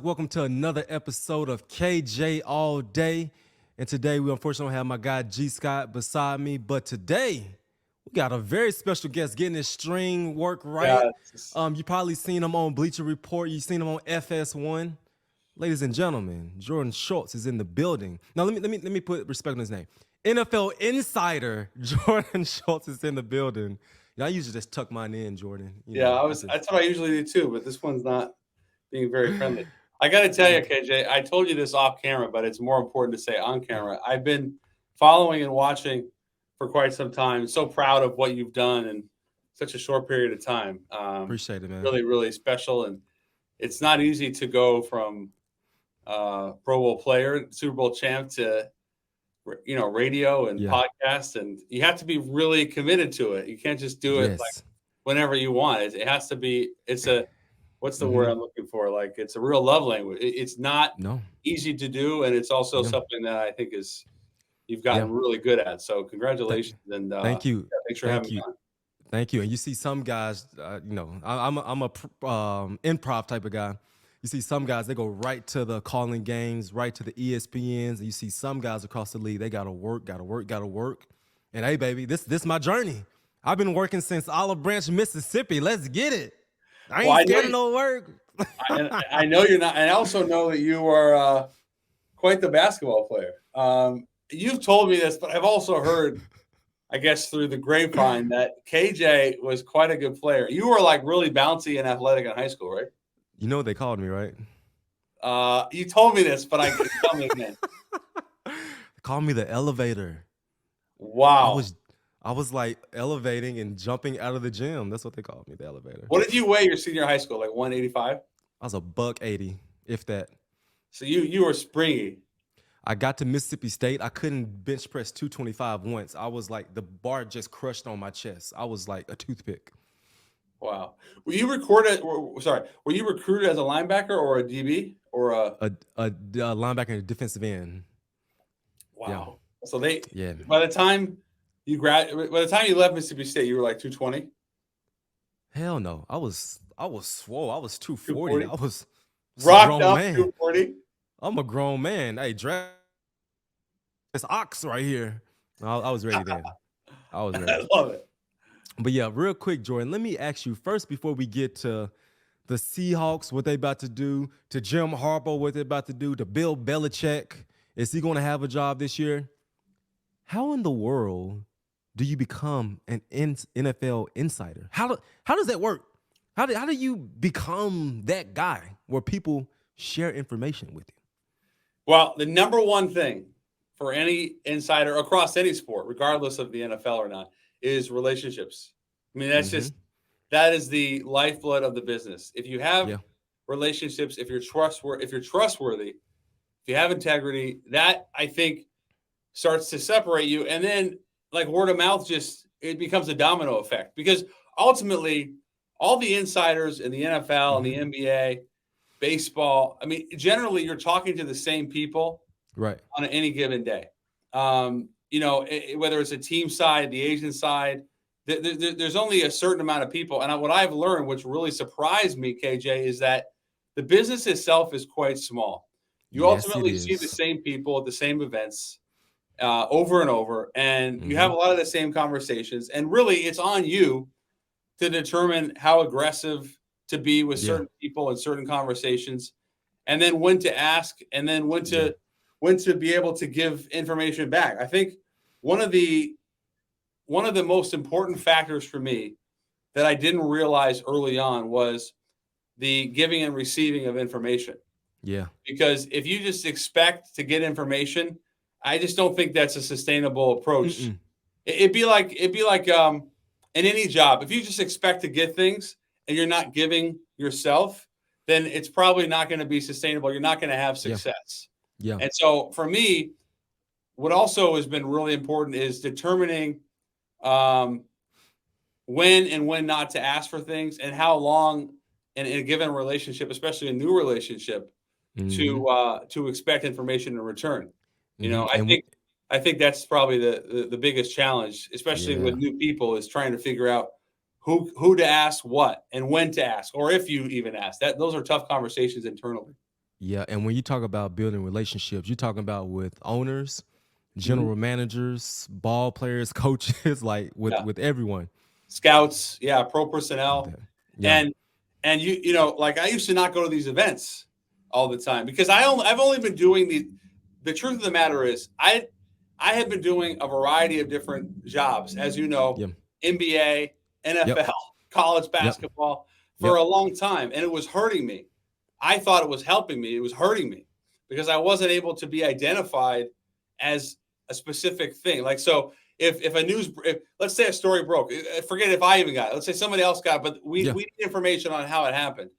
Welcome to another episode of KJ All Day. And today we unfortunately don't have my guy G Scott beside me, but today we got a very special guest getting his string work Yeah, right. it's just- You probably seen him on Bleacher Report, you seen him on FS1. Ladies and gentlemen, Jordan Schultz is in the building. Now let me put respect on his name. NFL insider Jordan Schultz is in the building. I usually just tuck mine in, Jordan. yeah, I I was. just That's what I usually do too, but this one's not being very friendly. I got to tell you, KJ, I told you this off camera, but it's more important to say on camera. I've been following and watching for quite some time. So proud of what you've done in such a short period of time. appreciate it, man. Really, really special, and it's not easy to go from Pro Bowl player, Super Bowl champ to radio and Yeah. podcast, and you have to be really committed to it. You can't just do it like Yes. whenever you want. It has to be. It's a what's the word Mm-hmm. I'm looking for? Like it's a real love language. It's not No. easy to do, and it's also Yeah. something that I think is you've Yeah. gotten really good at. So Th- congratulations, and thank you. thanks for having Thank me you. on. Thank you. And you see some guys, I'm a improv type of guy. You see some guys, they go right to the calling games, right to the ESPNs. And you see some guys across the league, they gotta work, gotta work, gotta work. And hey, baby, this my journey. I've been working since Olive Branch, Mississippi. Let's get it. I Well, ain't scared of no work. I know you're not, and I also know that you are quite the basketball player. You've told me this, but I've also heard, I guess, through the grapevine that KJ was quite a good player. You were like really bouncy and athletic in high school, right? You know what they called me, right? You told me this, but I could tell me again. They called me the elevator. I Wow. was I was like elevating and jumping out of the gym. That's what they called me, the elevator. What did you weigh your senior high school? Like 185? I was a buck 80, if that. So you were springy. I got to Mississippi State. I couldn't bench press 225 once. I was like the bar just crushed on my chest. I was like a toothpick. Wow. Were you recruited as a linebacker or a DB or a A linebacker and a defensive end. Yeah, wow. So they yeah. by the time by the time you left Mississippi State, you were like 220, Hell no. I was swole. I was 240. 240? I was a Rocked grown up man. 240? I'm a grown man. Hey, draft this ox right here. I was ready then. I was ready. I love it. But yeah, real quick, Jordan, let me ask you first before we get to the Seahawks, what they about to do, to Jim Harbaugh, what they about to do, to Bill Belichick. Is he going to have a job this year? How in the world do you become an NFL insider? How does that work? How do you become that guy where people share information with you? Well, the number one thing for any insider across any sport, regardless of the NFL or not, is relationships. I mean, Mm-hmm. that is the lifeblood of the business. If you have Yeah. relationships, if you're trustworthy, if you have integrity, that I think starts to separate you. And then like word of mouth, just it becomes a domino effect because ultimately all the insiders in the NFL and the Mm-hmm. NBA, baseball, I mean, generally you're talking to the same people Right. on any given day. Whether it's a team side, the agent side, there's only a certain amount of people. And what I've learned, which really surprised me, KJ, is that the business itself is quite small. You Yes, it ultimately see the is. same people at the same events over and over, and you have Mm-hmm. a lot of the same conversations. And really, it's on you to determine how aggressive to be with Yeah. certain people in certain conversations, and then when to ask, and then Yeah. when to be able to give information back. I think one of the one of the most important factors for me that I didn't realize early on was the giving and receiving of information. Yeah. Because if you just expect to get information, I just don't think that's a sustainable approach. Mm-mm. It'd be like in any job. If you just expect to get things and you're not giving yourself, then it's probably not going to be sustainable. You're not going to have Yeah. success. Yeah. And so for me, what also has been really important is determining um, when not to ask for things and how long in a given relationship, especially a new relationship, Mm-hmm. to expect information in return. You Mm-hmm. know, And I think that's probably the biggest challenge, especially with yeah. new people, is trying to figure out who to ask what and when to ask, or if you even ask. Those are tough conversations internally. Yeah, and when you talk about building relationships, you're talking about with owners, Mhm. general managers, ball players, coaches, like Yeah. with everyone. Scouts, yeah, pro personnel. That- Yeah, And like I used to not go to these events all the time because I've only been doing the truth of the matter is I have been doing a variety of different jobs, as you know, yeah, NBA, yep, NFL, college yep, basketball for yep. a long time, and it was hurting me. I thought it was helping me. It was hurting me because I wasn't able to be identified as a specific thing. Like so, if let's say a story broke, forget if I even got it. Let's say somebody else got it, but Yeah, we need information on how it happened.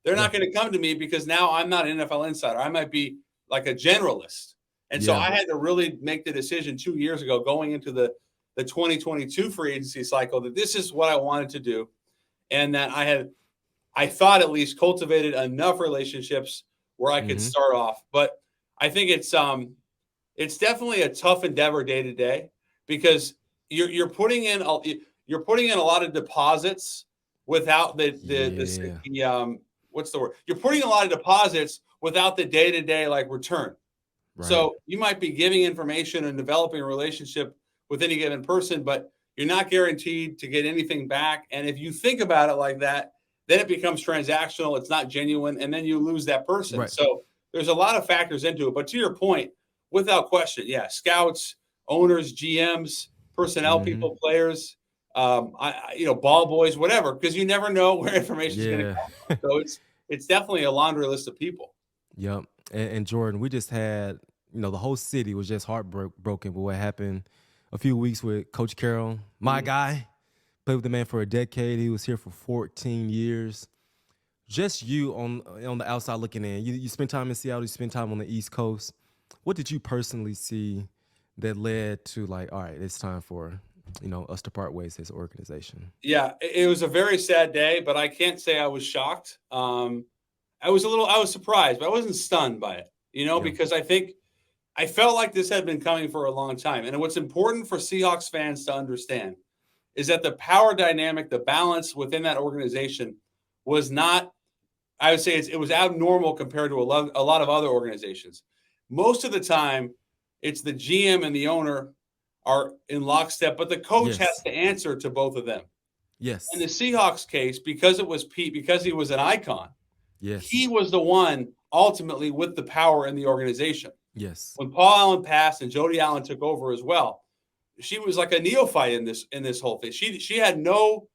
They're yeah, not going to come to me because now I'm not an NFL insider. I might be like a generalist. And so yeah, I had to really make the decision 2 years ago going into the 2022 free agency cycle that this is what I wanted to do. And that I thought at least cultivated enough relationships where I could mm-hmm. start off. But I think it's definitely a tough endeavor day to day because you're putting in you're putting in a lot of deposits without Yeah, what's the word? You're putting a lot of deposits without the day to day like return. right, So you might be giving information and developing a relationship with any given person, but you're not guaranteed to get anything back. And if you think about it like that, then it becomes transactional. It's not genuine, and then you lose that person. right. So there's a lot of factors into it. But to your point, without question, yeah, scouts, owners, GMs, personnel Mm-hmm. people, players, ball boys, whatever, because you never know where information is going to Yeah, come from. So it's definitely a laundry list of people. yep. And Jordan, we just had, the whole city was just heartbroken with what happened a few weeks with Coach Carroll, my Mhm. guy. Played with the man for a decade. He was here for 14 years. Just you on the outside looking in. You spent time in Seattle. You spent time on the East Coast. What did you personally see that led to like, all right, it's time for us to part ways as an organization? Yeah, it was a very sad day, but I can't say I was shocked. I was surprised, but I wasn't stunned by it, Yeah. because I think I felt like this had been coming for a long time. And what's important for Seahawks fans to understand is that the power dynamic, the balance within that organization was not, I would say it was abnormal compared to a lot of other organizations. Most of the time, it's the GM and the owner are in lockstep, but the coach has Yes. to answer to both of them. In the Yes. Seahawks case, because it was Pete, because he was an icon, he Yes. was the one ultimately with the power in the organization. Yes. When Paul Allen passed and Jody Allen took over as well, she was like a neophyte in this whole thing. She had no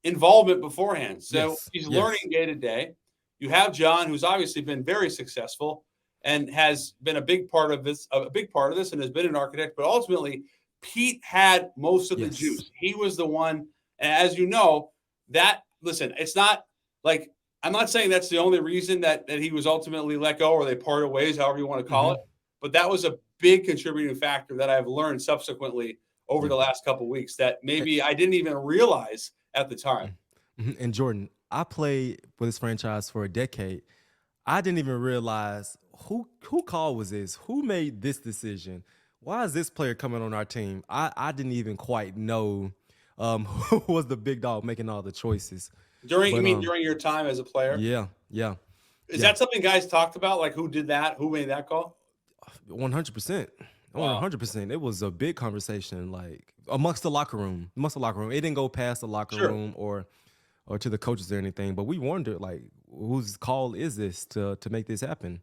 involvement beforehand, so Yes. she's Yes. learning day to day. You have John, who's obviously been very successful and has been a big part of this, and has been an architect. But ultimately, Pete had most of the Yes. juice. He was the one, and as you know, that listen, it's not like I'm not saying that's the only reason that he was ultimately let go or they parted ways, however you want to call Mm-hmm. it. But that was a big contributing factor that I've learned subsequently over Yeah. the last couple of weeks that And, maybe I didn't even realize at the time. and Jordan, I played for this franchise for a decade. I didn't even realize who call was this? Who made this decision? Why is this player coming on our team? I didn't even quite know who was the big dog making all the choices. You But mean during your time as a player? yeah, yeah, Is yeah, that something guys talked about? Like who did that? Who made that call? 100%, Wow. 100%. It was a big conversation, like amongst the locker room. It didn't go past the locker Sure. room or to the coaches or anything. But we wondered, like, whose call is this to make this happen?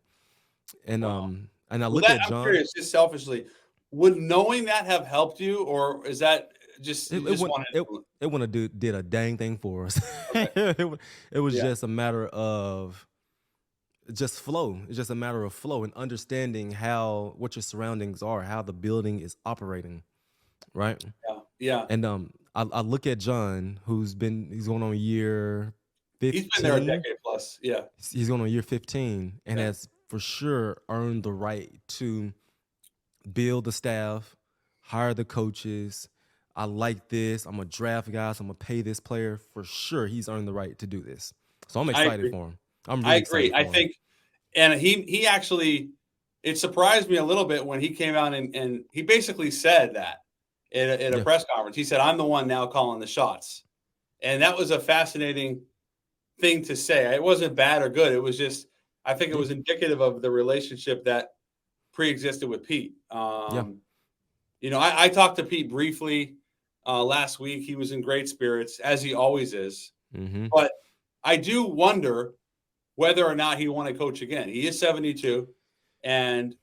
Wow. And I Well, look that at I'm John. curious, just selfishly, would knowing that have helped you, or is that just It you it just wouldn't wanted it to? it wouldn't do did a dang thing for us. Okay. It was Yeah. just a matter of just flow. It's just a matter of flow and understanding how what your surroundings are, how the building is operating, right? Yeah. Yeah. And I look at John, he's going on year He's been there a 15. decade plus. Yeah. He's going on year 15 and Yeah. has for sure earned the right to build the staff, hire the coaches. I like this. I'm gonna draft guys. I'm gonna pay this player for sure. He's earned the right to do this. So I'm I excited agree. for him. I'm I really agree. excited I for him. think, and he actually, it surprised me a little bit when he came out and he basically said that in a Yeah. press conference. He said, "I'm the one now calling the shots," and that was a fascinating thing to say. It wasn't bad or good. It was just I think it was indicative of the relationship that pre-existed with Pete. I talked to Pete briefly last week. He was in great spirits, as he always is. Mm-hmm. But I do wonder whether or not he want to coach again. He is 72, and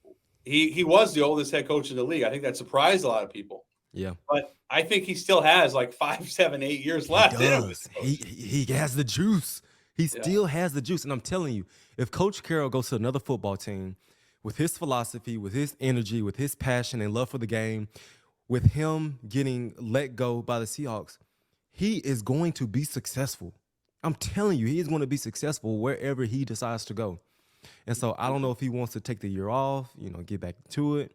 he was the oldest head coach in the league. I think that surprised a lot of people. Yeah. But I think he still has like 5, 7, 8 years left. He does. He has the juice. He still has the juice. And I'm telling you, if Coach Carroll goes to another football team with his philosophy, with his energy, with his passion and love for the game, with him getting let go by the Seahawks, he is going to be successful. I'm telling you, he is going to be successful wherever he decides to go. And so I don't know if he wants to take the year off, get back to it.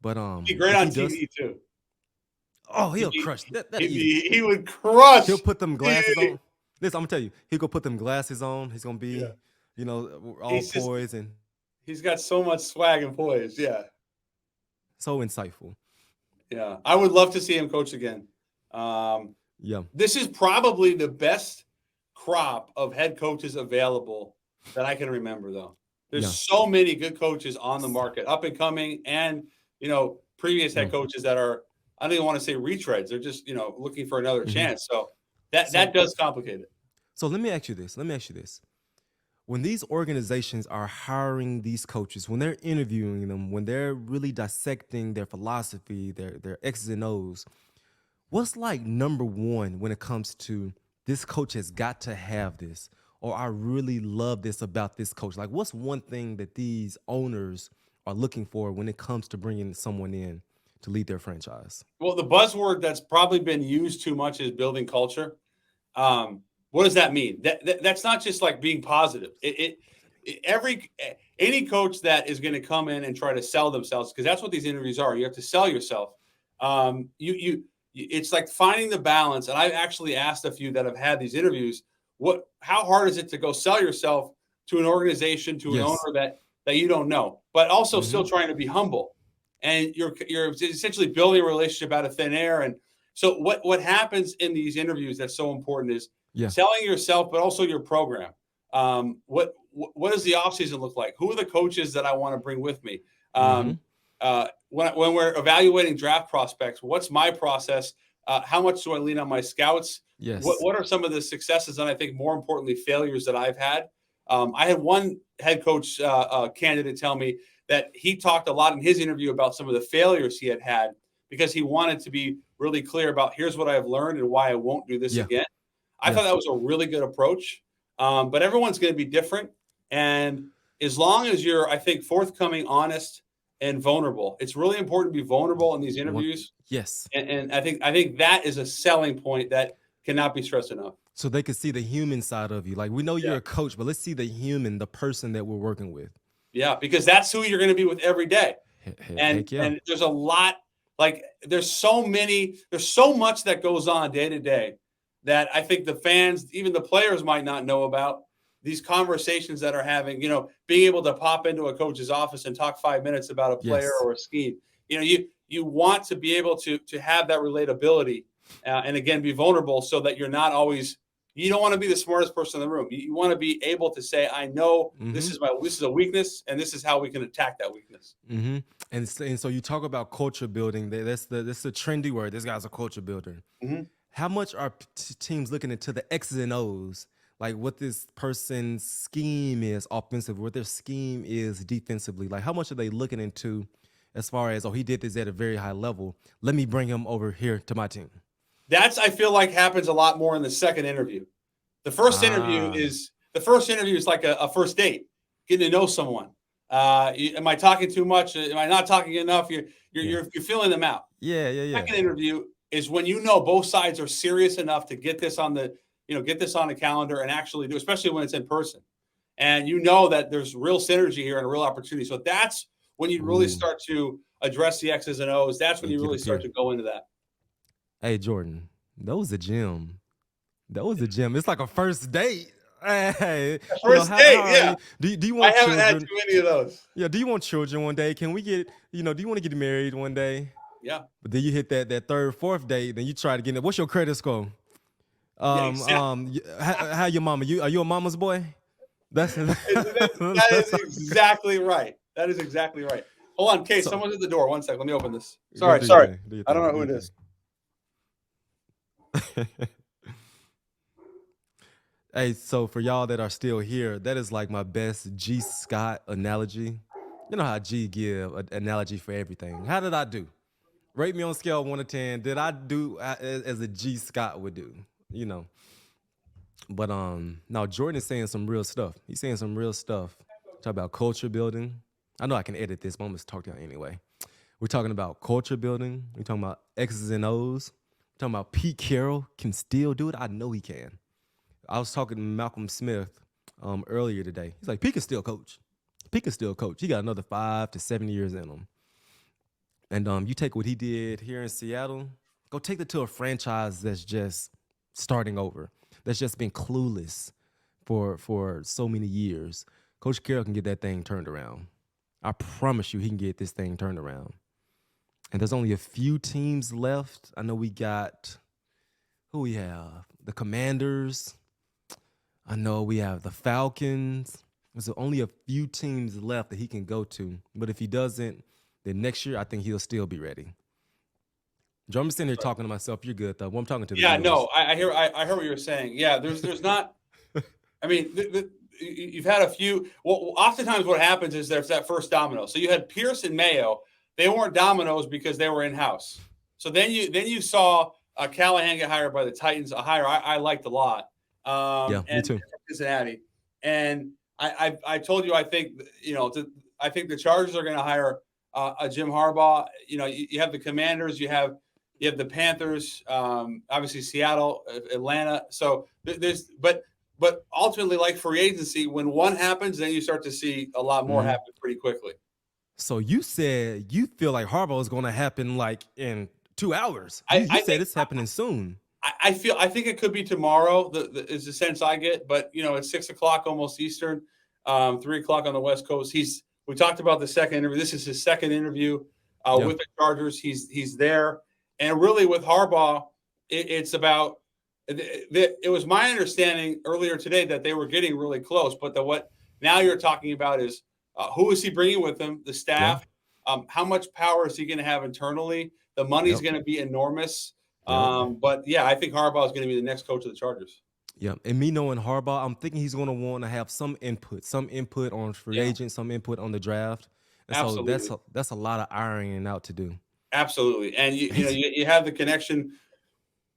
But he's great on TV too. Oh, he'll crush that. He would crush. He'll put them glasses on. Listen, I'm gonna tell you, he'll go put them glasses on. He's gonna be, all poised and he's got so much swag and poise. Yeah. So insightful. Yeah. I would love to see him coach again. This is probably the best crop of head coaches available that I can remember, though. There's so many good coaches on the market, up and coming, and previous head coaches that are, I don't even want to say retreads. They're just looking for another chance. So that does complicate it. So let me ask you this. When these organizations are hiring these coaches, when they're interviewing them, when they're really dissecting their philosophy, their X's and O's, what's like number one when it comes to this coach has got to have this, or I really love this about this coach? Like, what's one thing that these owners are looking for when it comes to bringing someone in to lead their franchise? Well, the buzzword that's probably been used too much is building culture. What does that mean? That's not just like being positive. Any coach that is going to come in and try to sell themselves, because that's what these interviews are. You have to sell yourself. It's like finding the balance. And I've actually asked a few that have had these interviews, how hard is it to go sell yourself to an organization, to an owner that you don't know, but also still trying to be humble. And you're essentially building a relationship out of thin air. And so what happens in these interviews that's so important is selling yourself, but also your program. What does the offseason look like? Who are the coaches that I want to bring with me? When we're evaluating draft prospects, what's my process? How much do I lean on my scouts? Yes. What are some of the successes and I think more importantly failures that I've had? I had one head coach candidate tell me that he talked a lot in his interview about some of the failures he had because he wanted to be really clear about here's what I've learned and why I won't do this again. I thought that was a really good approach, but everyone's going to be different. And as long as you're, I think, forthcoming, honest, and vulnerable, it's really important to be vulnerable in these interviews. Yes. And I think that is a selling point that cannot be stressed enough. So they can see the human side of you. Like, we know you're a coach, but let's see the human, the person that we're working with. Yeah, because that's who you're going to be with every day. And there's a lot, like there's so much that goes on day to day that I think the fans, even the players might not know about. These conversations that are having, being able to pop into a coach's office and talk 5 minutes about a player or a scheme. You want to be able to have that relatability and again, be vulnerable so that you're not always, you don't want to be the smartest person in the room. You want to be able to say, I know this is a weakness and this is how we can attack that weakness. Mm-hmm. And so you talk about culture building. That's the trendy word. This guy's a culture builder. Mm-hmm. How much are teams looking into the X's and O's? Like what this person's scheme is offensively, what their scheme is defensively. Like how much are they looking into as far as, he did this at a very high level. Let me bring him over here to my team. I feel like happens a lot more in the second interview. The first interview is like a first date, getting to know someone. Am I talking too much? Am I not talking enough? You're feeling them out. Yeah. Second interview is when both sides are serious enough to get this on the calendar and actually do, especially when it's in person. And that there's real synergy here and a real opportunity. So that's when you really start to address the X's and O's. That's when you really start to go into that. Hey, Jordan, that was a gem. It's like a first date. Hey, first date, Do you want I haven't children? had too many of those. Yeah, do you want children one day? Can we get, do you want to get married one day? Yeah. But then you hit that third, fourth date, then you try to get in. What's your credit score? Exactly. How your mama? Are you a mama's boy? That's That is exactly right. That is exactly right. Hold on, Kate. So Someone's at the door. One second. Let me open this. go Sorry. do your Sorry. thing. Do your I don't thing. know Do who your it is. thing. Hey, so for y'all that are still here, that is like my best G Scott analogy. You know how G give an analogy for everything. How did I do? Rate me on a scale of 1 to 10. Did I do as a G Scott would do? You know. But now Jordan is saying some real stuff. He's saying some real stuff. Talk about culture building. I know I can edit this, but I'm gonna talk to y'all anyway. We're talking about culture building. We're talking about X's and O's. We're talking about Pete Carroll can still do it. I know he can. I was talking to Malcolm Smith earlier today. He's like, Pete can still coach. Pete can still coach. He got another 5 to 7 years in him. And you take what he did here in Seattle, go take it to a franchise that's just starting over, that's just been clueless for so many years. Coach Carroll can get that thing turned around. I promise you he can get this thing turned around. And there's only a few teams left. I know we got, who we have? The Commanders. I know we have the Falcons. There's only a few teams left that he can go to. But if he doesn't, then next year I think he'll still be ready. Joe, I'm sitting here talking to myself. You're good, though. Well, I'm talking to the Yeah, viewers. no, I hear what you're saying. Yeah, there's not. I mean, you've had a few. Well, oftentimes what happens is there's that first domino. So you had Pierce and Mayo. They weren't dominoes because they were in house. So then you saw Callahan get hired by the Titans, a hire I liked a lot. Yeah, me And too. Cincinnati. And I told you I think I think the Chargers are going to hire a Jim Harbaugh. You know, you have the Commanders, you have the Panthers, obviously Seattle, Atlanta. So but ultimately, like free agency, when one happens, then you start to see a lot more happen pretty quickly. So you said you feel like Harbaugh is going to happen like in 2 hours. You I said think it's happening soon. I think it could be tomorrow. Is the sense I get, but it's 6:00 almost Eastern, 3:00 on the West Coast. We talked about the second interview. This is his second interview with the Chargers. He's there, and really with Harbaugh, it's about. It was my understanding earlier today that they were getting really close, but what now you're talking about is who is he bringing with him? The staff. How much power is he going to have internally? The money's going to be enormous. But yeah, I think Harbaugh is going to be the next coach of the Chargers. Yeah, and me knowing Harbaugh, I'm thinking he's going to want to have some input on free agents, some input on the draft. And Absolutely. so that's a lot of ironing out to do. Absolutely, and you have the connection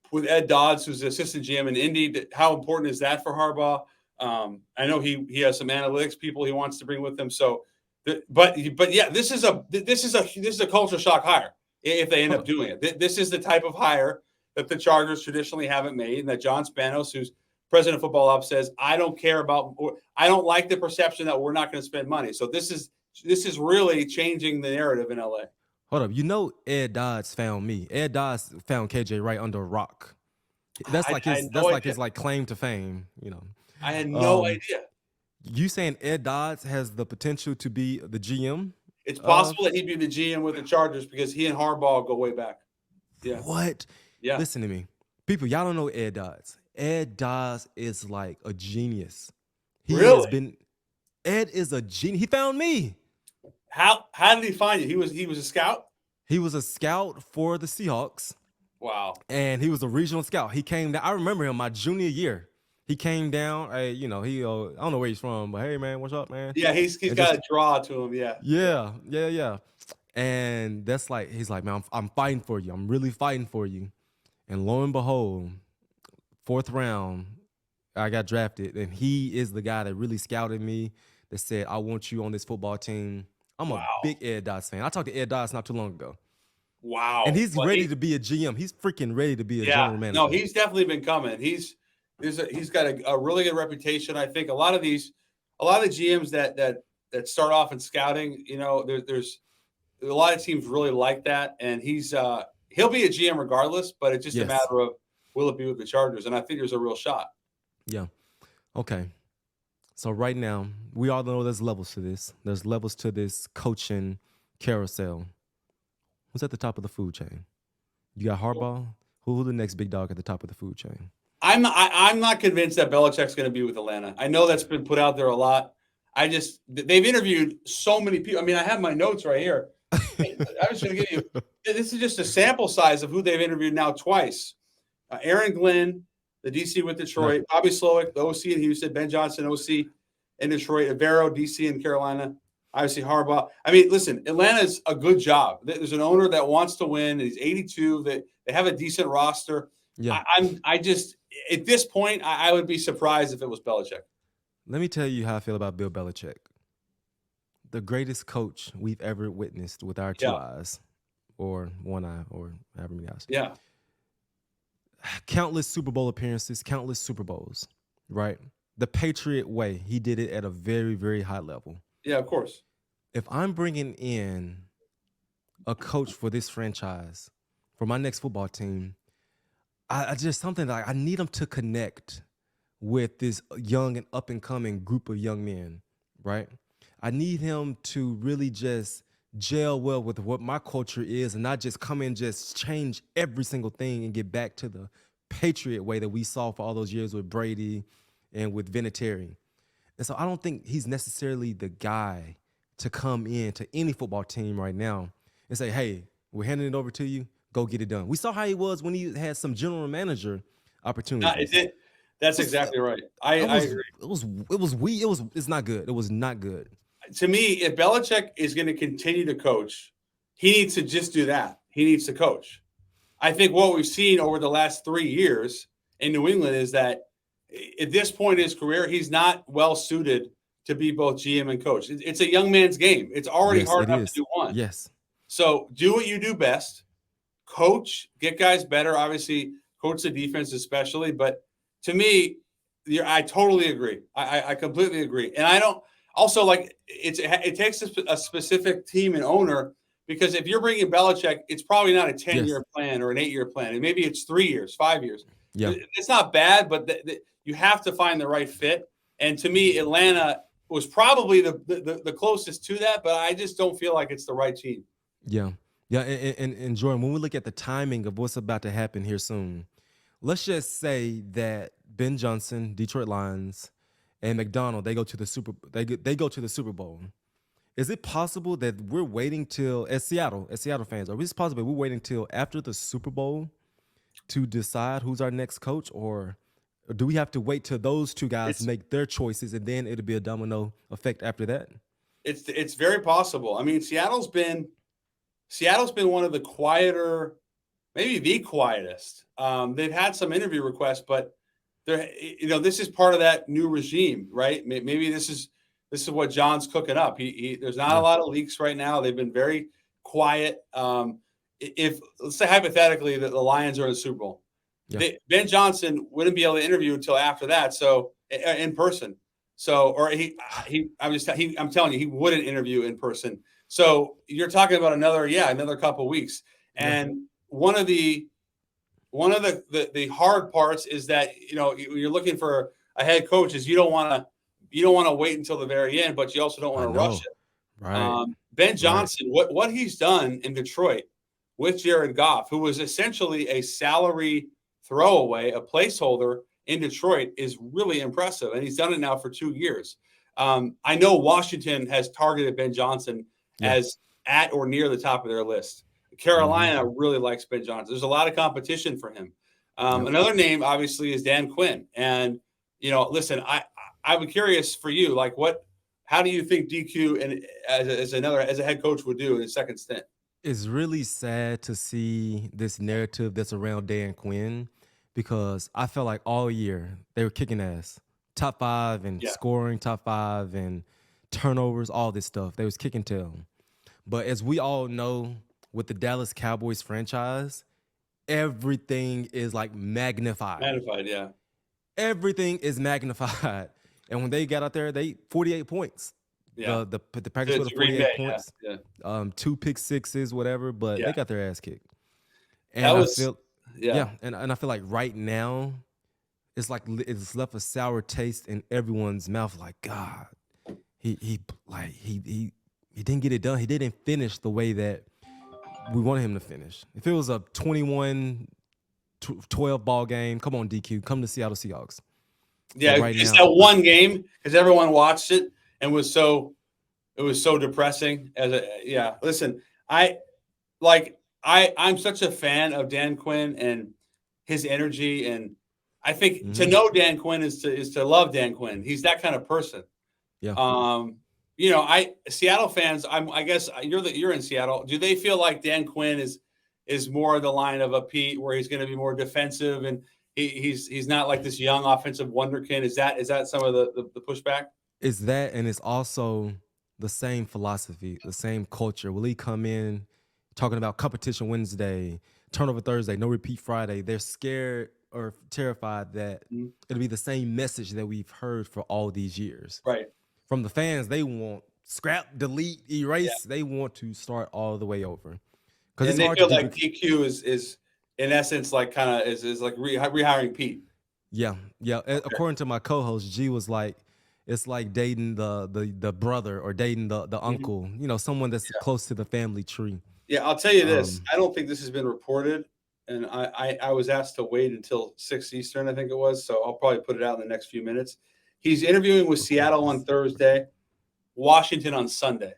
with Ed Dodds, who's the assistant GM in Indy. How important is that for Harbaugh? I know he has some analytics people he wants to bring with him. So, but yeah, this is a culture shock hire if they end up doing it. This is the type of hire that the Chargers traditionally haven't made, and that John Spanos, who's president of Football Ops, says, I don't like the perception that we're not going to spend money. So this is really changing the narrative in LA. Hold up. Ed Dodds found me. Ed Dodds found KJ right under a rock. That's like his claim to fame, I had no idea. You saying Ed Dodds has the potential to be the GM? It's possible that he'd be the GM with the Chargers because he and Harbaugh go way back. Yeah. What? Yeah. Listen to me. People, y'all don't know Ed Dodds. Ed Dodds is like a genius. Ed is a genius. He found me. How did he find you? He was a scout? He was a scout for the Seahawks. Wow. And he was a regional scout. He came down. I remember him my junior year. He came down. Hey, he I don't know where he's from, but hey, man, what's up, man? Yeah, he's got a draw to him. Yeah. Yeah. And that's like, he's like, man, I'm fighting for you. I'm really fighting for you. And lo and behold, 4th round, I got drafted. And he is the guy that really scouted me, that said, I want you on this football team. I'm a big Ed Dodds fan. I talked to Ed Dodds not too long ago. Wow. And he's ready to be a GM. He's freaking ready to be a general manager. No, he's definitely been coming. He's got a really good reputation. I think a lot of the GMs that start off in scouting, there's a lot of teams really like that. And he'll be a GM regardless, but it's just a matter of will it be with the Chargers? And I think there's a real shot. Yeah. Okay. So right now, we all know there's levels to this. There's levels to this coaching carousel. Who's at the top of the food chain? You got Harbaugh. Who's the next big dog at the top of the food chain? I'm not convinced that Belichick's going to be with Atlanta. I know that's been put out there a lot. They've interviewed so many people. I mean, I have my notes right here. I was going to give you. This is just a sample size of who they've interviewed now twice. Aaron Glenn, the DC with Detroit, Bobby Slowick, the OC in Houston, Ben Johnson, OC in Detroit, Avero, DC in Carolina, obviously Harbaugh. I mean, listen, Atlanta's a good job. There's an owner that wants to win. He's 82. They have a decent roster. Yeah. I just at this point, I would be surprised if it was Belichick. Let me tell you how I feel about Bill Belichick. The greatest coach we've ever witnessed with our two eyes, or one eye, or however many eyes. Yeah. Countless Super Bowl appearances, countless Super Bowls, right? The Patriot way, he did it at a very, very high level. Yeah, of course. If I'm bringing in a coach for this franchise, for my next football team, I just something like I need him to connect with this young and up and coming group of young men, right? I need him to really just gel well with what my culture is and not just come in, just change every single thing and get back to the Patriot way that we saw for all those years with Brady and with Vinatieri. And so I don't think he's necessarily the guy to come in to any football team right now and say, hey, we're handing it over to you. Go get it done. We saw how he was when he had some general manager opportunities. That's exactly right. I agree. It's not good. It was not good. To me, if Belichick is going to continue to coach, he needs to just do that. He needs to coach. I think what we've seen over the last 3 years in New England is that at this point in his career, he's not well suited to be both GM and coach. It's a young man's game. It's already hard enough to do one. Yes. So do what you do best. Coach, get guys better. Obviously, coach the defense especially. But to me, I totally agree. I completely agree. And I don't also like it takes a specific team and owner, because if you're bringing Belichick, it's probably not a 10-year plan or an 8-year plan. And maybe it's 3 years, 5 years. Yeah. It's not bad, but you have to find the right fit. And to me, Atlanta was probably the closest to that, but I just don't feel like it's the right team. Yeah. Yeah. And Jordan, when we look at the timing of what's about to happen here soon, let's just say that Ben Johnson, Detroit Lions, and McDonald, they go to the Super Bowl. Is it possible that we're waiting till, as Seattle fans, or is it possible we're waiting till after the Super Bowl to decide who's our next coach, or do we have to wait till those two guys make their choices and then it'll be a domino effect after that? It's very possible. I mean, Seattle's been one of the quieter, maybe the quietest. They've had some interview requests, but this is part of that new regime, right? Maybe this is what John's cooking up. There's not a lot of leaks right now. They've been very quiet. If let's say hypothetically that the Lions are in the Super Bowl, Ben Johnson wouldn't be able to interview until after that. So in person. So, or I'm telling you, he wouldn't interview in person. So you're talking about another couple of weeks. And one of the hard parts is that, you're looking for a head coach is you don't want to wait until the very end, but you also don't want to rush it. Right. Ben Johnson, what he's done in Detroit with Jared Goff, who was essentially a salary throwaway, a placeholder in Detroit, is really impressive. And he's done it now for 2 years. I know Washington has targeted Ben Johnson as at or near the top of their list. Carolina really likes Ben Johnson. There's a lot of competition for him. Another name, obviously, is Dan Quinn. And, listen, I'm curious for you, how do you think DQ and as a head coach would do in his second stint? It's really sad to see this narrative that's around Dan Quinn, because I felt like all year they were kicking ass. Top 5 and scoring, top 5 and turnovers, all this stuff. They was kicking tail. But as we all know, with the Dallas Cowboys franchise, everything is magnified. Magnified, yeah. Everything is magnified. And when they got out there, they 48 points. Yeah. The practice with 48 points. Yeah. 2 pick sixes, whatever, but they got their ass kicked. And I feel like right now it's left a sour taste in everyone's mouth. Like, God, he didn't get it done. He didn't finish the way that we wanted him to finish. If it was a 21 12 ball game. Come on, DQ. Come to Seattle Seahawks. Yeah, But right it's now, that one game because everyone watched it and it was so depressing. Listen, I'm such a fan of Dan Quinn and his energy, and I think to know Dan Quinn is to love Dan Quinn. He's that kind of person. yeah. Seattle fans. I guess you're in Seattle. Do they feel like Dan Quinn is more the line of a Pete, where he's going to be more defensive and he's not like this young offensive wonderkind? Is that some of the pushback? It's that, and it's also the same philosophy, the same culture. Will he come in talking about competition Wednesday, turnover Thursday, no repeat Friday? They're scared or terrified that it'll be the same message that we've heard for all these years. Right. From the fans, they want scrap, delete, erase. Yeah. They want to start all the way over. Because they feel like DQ is in essence like is like rehiring Pete. Yeah. Okay. According to my co-host, G was like, it's like dating the brother or dating the uncle, someone that's close to the family tree. Yeah, I'll tell you this. I don't think this has been reported, and I was asked to wait until 6 Eastern, I think it was, so I'll probably put it out in the next few minutes. He's interviewing with Seattle on Thursday, Washington on Sunday.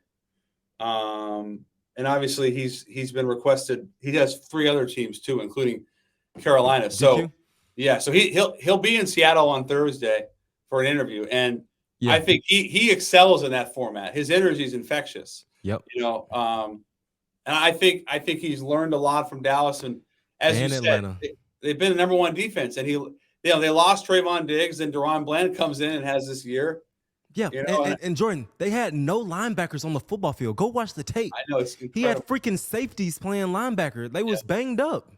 And obviously he's been requested. He has 3 other teams too, including Carolina. So so he'll be in Seattle on Thursday for an interview, and I think he excels in that format. His energy is infectious. Yep. And I think he's learned a lot from Dallas, and as you Atlanta. said, they've been the number 1 defense, and they lost Trayvon Diggs, and Deron Bland comes in and has this year. Yeah, and Jordan, they had no linebackers on the football field. Go watch the tape. I know, it's incredible. He had freaking safeties playing linebacker. They was banged up.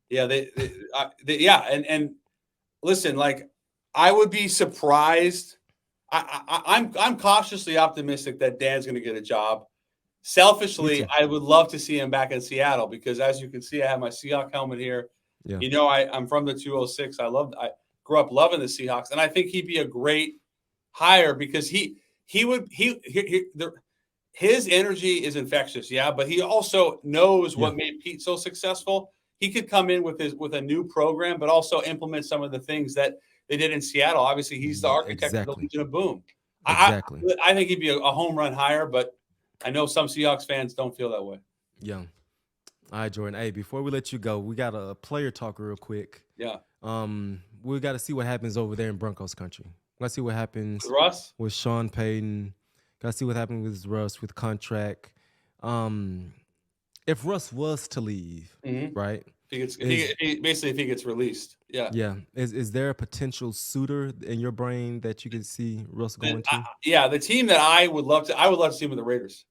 Yeah, and listen, like I would be surprised. I'm cautiously optimistic that Dan's going to get a job. Selfishly, I would love to see him back in Seattle because, as you can see, I have my Seahawks helmet here. Yeah. I'm from the 206. I grew up loving the Seahawks, and I think he'd be a great hire because his energy is infectious, but he also knows what made Pete so successful. He could come in with a new program, but also implement some of the things that they did in Seattle. Obviously, he's the architect of the Legion of Boom. Exactly. I think he'd be a home run hire, but I know some Seahawks fans don't feel that way. Yeah. All right, Jordan. Hey, before we let you go, we got a player talk real quick. Yeah. We got to see what happens over there in Broncos country. Let's see what happens with Russ, with Sean Payton. Got to see what happens with Russ with contract. If Russ was to leave, right? If he gets released, yeah. Is there a potential suitor in your brain that you could see Russ going to? The team that I would love to see him with the Raiders.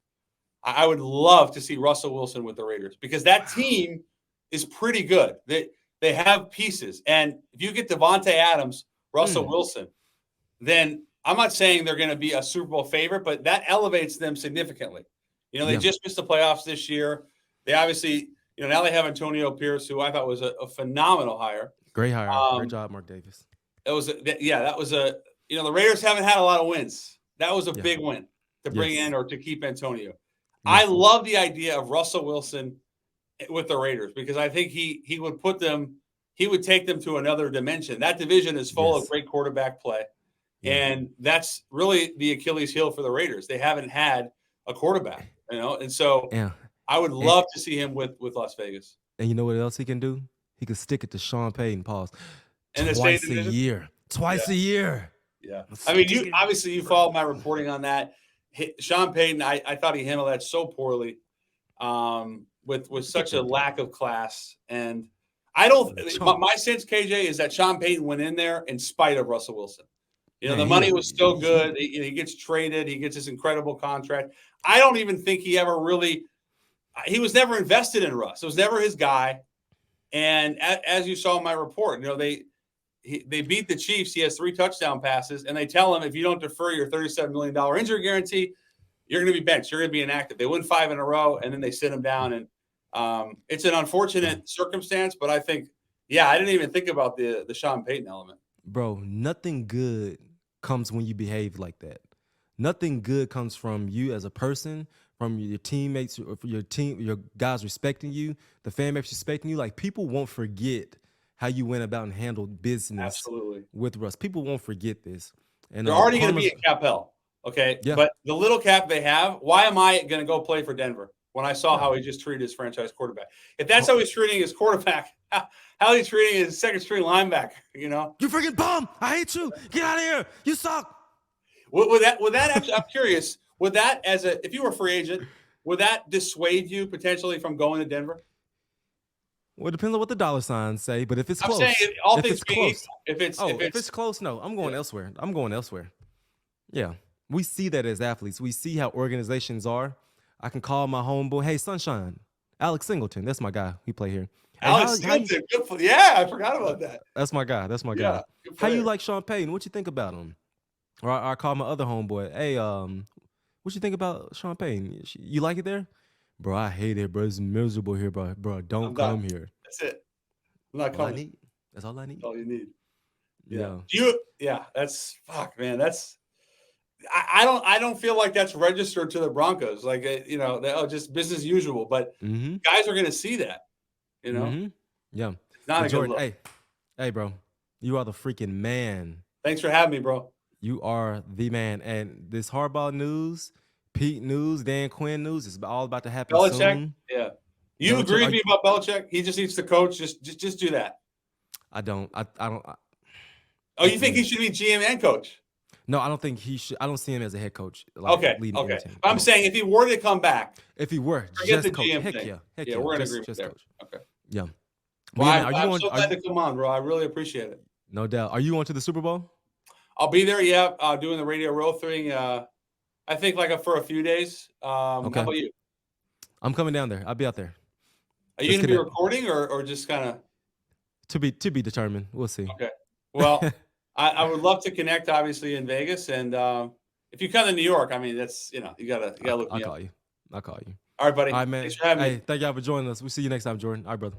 I would love to see Russell Wilson with the Raiders because that team is pretty good. They have pieces, and if you get Devontae Adams, Russell Wilson, then I'm not saying they're going to be a Super Bowl favorite, but that elevates them significantly. They just missed the playoffs this year. They obviously, now they have Antonio Pierce, who I thought was a phenomenal hire. Great hire. Great job, Mark Davis. The Raiders haven't had a lot of wins. That was a big win to bring in or to keep Antonio. Yes. I love the idea of Russell Wilson with the Raiders because I think he would take them to another dimension. That division is full of great quarterback play. And that's really the Achilles heel for the Raiders. They haven't had a quarterback, and so I would love to see him with Las Vegas. And you know what else he can do? He could stick it to Sean Payton. And twice a year. Twice a year. Yeah. I mean, you followed my reporting on that. Sean Payton, I thought he handled that so poorly, with such a lack of class. And I don't. My sense, KJ, is that Sean Payton went in there in spite of Russell Wilson. The money was still good. He gets traded. He gets this incredible contract. I don't even think he ever really – he was never invested in Russ. It was never his guy. And as you saw in my report, they beat the Chiefs. He has 3 touchdown passes, and they tell him if you don't defer your $37 million injury guarantee, you're going to be benched. You're going to be inactive. They win 5 in a row, and then they sit him down. And it's an unfortunate circumstance, but I think, I didn't even think about the Sean Payton element. Bro, nothing good comes when you behave like that. Nothing good comes from you as a person, from your teammates, your guys respecting you, the fan base respecting you. Like, people won't forget how you went about and handled business Absolutely. with Russ. People won't forget this. And They're already going to karma's- be at Capel. Okay. Yeah. But the little cap they have, why am I going to go play for Denver when I saw how he just treated his franchise quarterback? If that's how he's treating his quarterback, how he's treating his second string linebacker, you know? You freaking bum! I hate you. Get out of here. You suck. Would that actually, I'm curious, would that if you were a free agent, would that dissuade you potentially from going to Denver? Well, it depends on what the dollar signs say, but if it's close, I'm saying all if things it's being close, equal, if it's close, no, I'm going elsewhere. I'm going elsewhere. Yeah, we see that as athletes. We see how organizations are. I can call my homeboy, hey, Sunshine, Alex Singleton. That's my guy. He play here. Hey, Alex Singleton, yeah, I forgot about that. That's my guy. That's my guy. How you like Sean Payton? What you think about him? Or I call my other homeboy, hey, what you think about Sean Payton? You like it there? Bro, I hate it, bro. It's miserable here, bro. Bro, don't come here. That's it. I'm not coming. That's all I need. That's all you need. Yeah. That's fuck, man. That's I don't feel like that's registered to the Broncos. Like just business as usual. But guys are gonna see that. You know? Yeah. It's not a Jordan, good look. hey, bro. You are the freaking man. Thanks for having me, bro. You are the man. And this Harbaugh news, Pete news, Dan Quinn news is all about to happen soon. Yeah. You agree with me about Belichick? He just needs to coach. Just do that. I don't. Oh, you think he should be GM and coach? No, I don't think he should. I don't see him as a head coach. Okay. I'm saying if he were to come back, if he were forget just the coach, GM heck thing. yeah, we're in agreement there. Coach. Okay. Yeah. Well, I'm so glad to come on, bro. I really appreciate it. No doubt. Are you on to the Super Bowl? I'll be there. Yeah, doing the Radio Row thing. I think for a few days. How about you? I'm coming down there. I'll be out there. Are you going to be recording or just kind of to be determined? We'll see. Okay. Well, I would love to connect, obviously, in Vegas, and if you come to New York, I mean, that's you gotta look me up. I'll call you. All right, buddy. All right, man. Thanks for having me. Hey, thank y'all for joining us. We'll see you next time, Jordan. All right, brother.